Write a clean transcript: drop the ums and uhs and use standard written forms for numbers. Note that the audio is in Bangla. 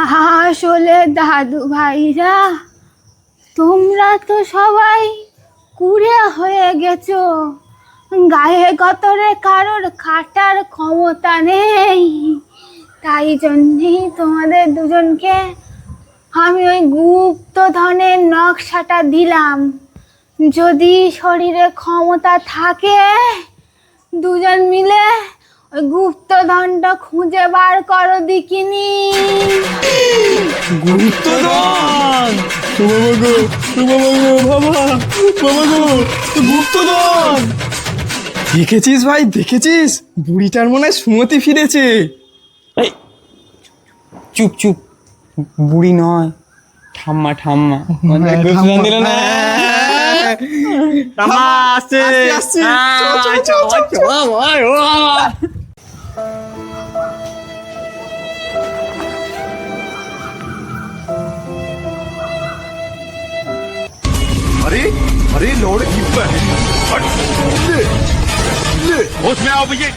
আসলে দাদু ভাইরা, তোমরা তো সবাই কুড়ে হয়ে গেছো, গায়ে গতরে কারোর খাটার ক্ষমতা নেই। তাই জন্যেই তোমাদের দুজনকে আমি ওই গুপ্তধনের নকশাটা দিলাম। যদি শরীরে ক্ষমতা থাকে, দুজন মিলে ওই গুপ্তধনটা খুঁজে বার করো দিকিনি। গুপ্তধন! গুপ্তধন! দেখেছিস ভাই, দেখেছিস? বুড়িটার মনে হয় সুমতি ফিরেছে। এই চুপ চুপ, বুড়ি নয়, ঠাম্মা ঠাম্মা। গুপ্তধন দিল না। ঠাম্মা আসছে। अरे अरे लौड़ की बहन ले ले होश में आओ भैया।